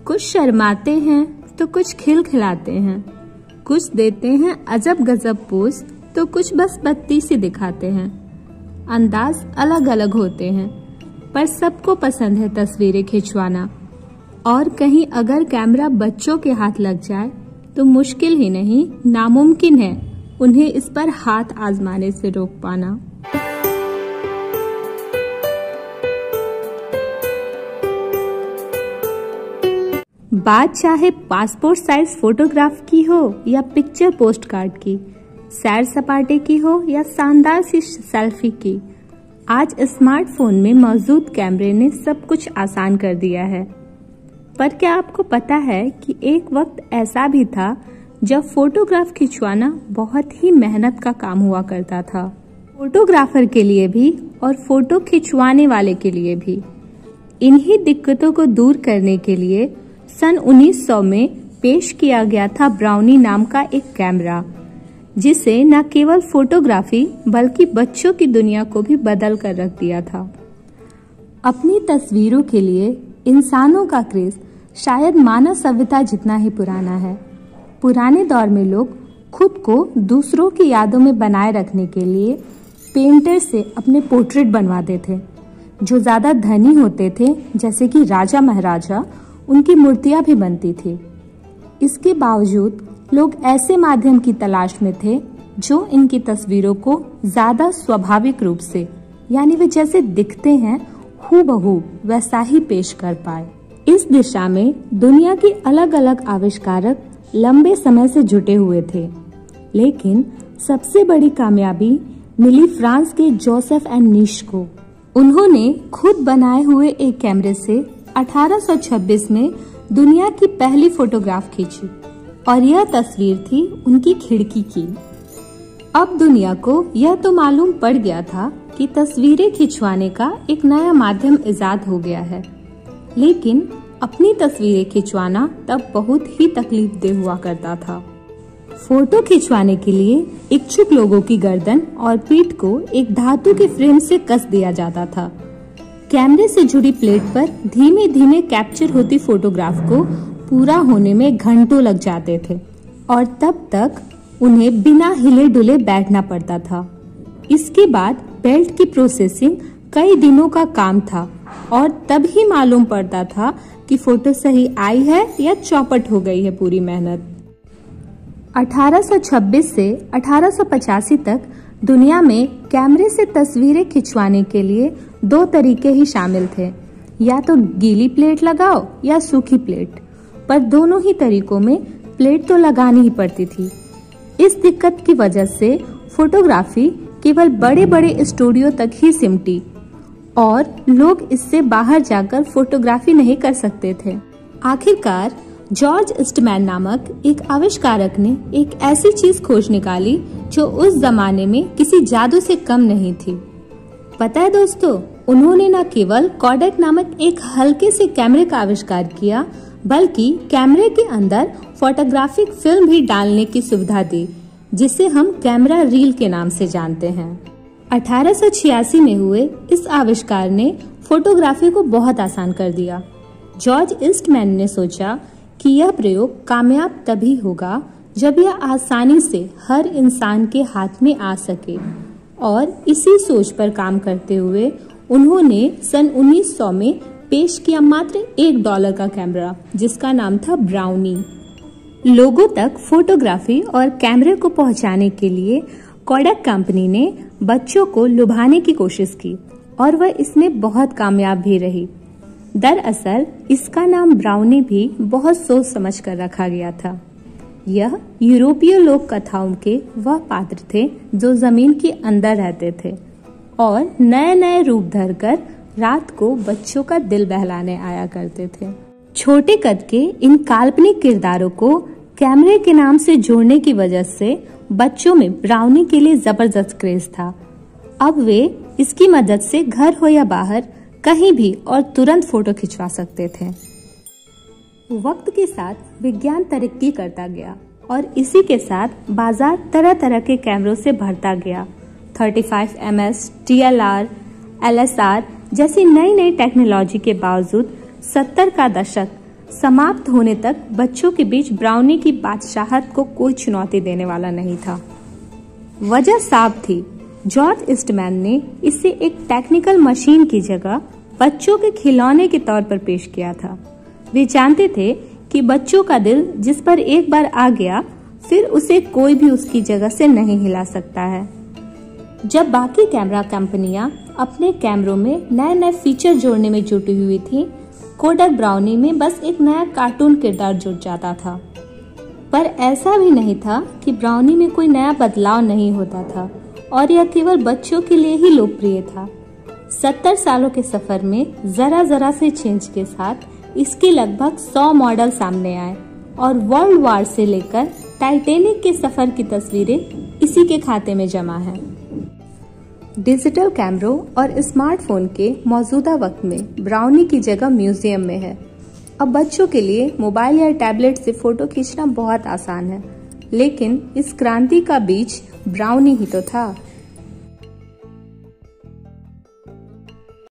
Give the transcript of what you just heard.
कुछ शर्माते हैं तो कुछ खिलखिलाते हैं, कुछ देते हैं अजब गजब पोज तो कुछ बस बत्ती सी दिखाते हैं। अंदाज अलग अलग होते हैं पर सबको पसंद है तस्वीरें खिंचवाना। और कहीं अगर कैमरा बच्चों के हाथ लग जाए तो मुश्किल ही नहीं नामुमकिन है उन्हें इस पर हाथ आजमाने से रोक पाना। बात चाहे पासपोर्ट साइज फोटोग्राफ की हो या पिक्चर पोस्ट कार्ड की, सैर सपाटे की हो या शानदार सी सेल्फी की, आज स्मार्टफोन में मौजूद कैमरे ने सब कुछ आसान कर दिया है। पर क्या आपको पता है कि एक वक्त ऐसा भी था जब फोटोग्राफ खिंचवाना बहुत ही मेहनत का काम हुआ करता था, फोटोग्राफर के लिए भी और फोटो खिंचवाने वाले के लिए भी। इन्हीं दिक्कतों को दूर करने के लिए सन 1900 में पेश किया गया था ब्राउनी नाम का एक कैमरा, जिसे न केवल फोटोग्राफी बल्कि बच्चों की दुनिया को भी बदल कर रख दिया था। अपनी तस्वीरों के लिए इंसानों का क्रेज शायद मानव सभ्यता जितना ही पुराना है। पुराने दौर में लोग खुद को दूसरों की यादों में बनाए रखने के लिए पेंटर से अपने पोर्ट्रेट बनवाते थे। जो ज्यादा धनी होते थे जैसे कि राजा महाराजा, उनकी मूर्तियां भी बनती थी। इसके बावजूद लोग ऐसे माध्यम की तलाश में थे जो इनकी तस्वीरों को ज्यादा स्वाभाविक रूप से, यानी वे जैसे दिखते हैं हूबहू वैसा ही पेश कर पाए। इस दिशा में दुनिया के अलग अलग आविष्कारक लंबे समय से जुटे हुए थे, लेकिन सबसे बड़ी कामयाबी मिली फ्रांस के जोसेफ एंड नीश को। उन्होंने खुद बनाए हुए एक कैमरे से 1826 में दुनिया की पहली फोटोग्राफ खींची और यह तस्वीर थी उनकी खिड़की की। अब दुनिया को यह तो मालूम पड़ गया था कि तस्वीरें खिंचवाने का एक नया माध्यम इजाद हो गया है, लेकिन अपनी तस्वीरें खिंचवाना तब बहुत ही तकलीफदेह हुआ करता था। फोटो खिंचवाने के लिए इच्छुक लोगों की गर्दन और पीठ को एक धातु के फ्रेम से कस दिया जाता था। कैमरे से जुड़ी प्लेट पर धीमे धीमे कैप्चर होती फोटोग्राफ को पूरा होने में घंटों लग जाते थे और तब तक उन्हें बिना हिले डुले बैठना पड़ता था। इसके बाद बेल्ट की प्रोसेसिंग कई दिनों का काम था और तब ही मालूम पड़ता था कि फोटो सही आई है या चौपट हो गई है पूरी मेहनत। 1826 से 1885 तक दुनिया में कैमरे से तस्वीरें खिंचवाने के लिए 2 तरीके ही शामिल थे, या तो गीली प्लेट लगाओ या सूखी प्लेट, पर दोनों ही तरीकों में प्लेट तो लगानी ही पड़ती थी। इस दिक्कत की वजह से फोटोग्राफी केवल बड़े बड़े स्टूडियो तक ही सिमटी और लोग इससे बाहर जाकर फोटोग्राफी नहीं कर सकते थे। आखिरकार जॉर्ज ईस्टमैन नामक एक आविष्कारक ने एक ऐसी चीज खोज निकाली जो उस जमाने में किसी जादू से कम नहीं थी। पता है दोस्तों, उन्होंने न केवल कोडैक नामक एक हल्के से कैमरे का आविष्कार किया, बल्कि कैमरे के अंदर फोटोग्राफिक फिल्म भी डालने की सुविधा दी, जिसे हम कैमरा रील के नाम से जानते हैं। 1886 में हुए इस आविष्कार ने फोटोग्राफी को बहुत आसान कर दिया। जॉर्ज ईस्टमैन ने सोचा कि यह प्रयोग कामयाब तभी होगा जब यह आसानी से हर इंसान के हाथ में आ सके, और इसी सोच पर काम करते हुए उन्होंने सन 1900 में पेश किया मात्र $1 का कैमरा, जिसका नाम था ब्राउनी। लोगों तक फोटोग्राफी और कैमरे को पहुंचाने के लिए कोडैक कंपनी ने बच्चों को लुभाने की कोशिश की और वह इसमें बहुत कामयाब भी रही। दरअसल इसका नाम ब्राउनी भी बहुत सोच समझ कर रखा गया था। यह यूरोपीय लोक कथाओं के वह पात्र थे जो जमीन के अंदर रहते थे और नए नए रूप धरकर रात को बच्चों का दिल बहलाने आया करते थे। छोटे कद के इन काल्पनिक किरदारों को कैमरे के नाम से जोड़ने की वजह से बच्चों में ब्राउनी के लिए जबरदस्त क्रेज था। अब वे इसकी मदद से घर हो या बाहर कहीं भी और तुरंत फोटो खिंचवा सकते थे। वक्त के साथ विज्ञान तरक्की करता गया और इसी के साथ बाजार तरह तरह के कैमरों से भरता गया। 35ms, TLR, LSR जैसी नई नई टेक्नोलॉजी के बावजूद 70 का दशक समाप्त होने तक बच्चों के बीच ब्राउनी की बादशाहत को कोई चुनौती देने वाला नहीं था। वजह साफ थी, जॉर्ज ईस्टमैन ने इसे एक टेक्निकल मशीन की जगह बच्चों के खिलौने के तौर पर पेश किया था। वे जानते थे कि बच्चों का दिल जिस पर एक बार आ गया, फिर उसे कोई भी उसकी जगह से नहीं हिला सकता है। जब बाकी कैमरा कंपनियां अपने कैमरों में नए नए फीचर जोड़ने में जुटी हुई थी, कोडक ब्राउनी में बस एक नया कार्टून किरदार जुड़ जाता था। पर ऐसा भी नहीं था कि ब्राउनी में कोई नया बदलाव नहीं होता था और यह केवल बच्चों के लिए ही लोकप्रिय था। 70 सालों के सफर में जरा जरा से चेंज के साथ इसके लगभग 100 मॉडल सामने आए और वर्ल्ड वार से लेकर टाइटैनिक के सफर की तस्वीरें इसी के खाते में जमा हैं। डिजिटल कैमरों और स्मार्टफोन के मौजूदा वक्त में ब्राउनी की जगह म्यूजियम में है। अब बच्चों के लिए मोबाइल या टैबलेट से फोटो खींचना बहुत आसान है, लेकिन इस क्रांति का बीज ब्राउनी ही तो था।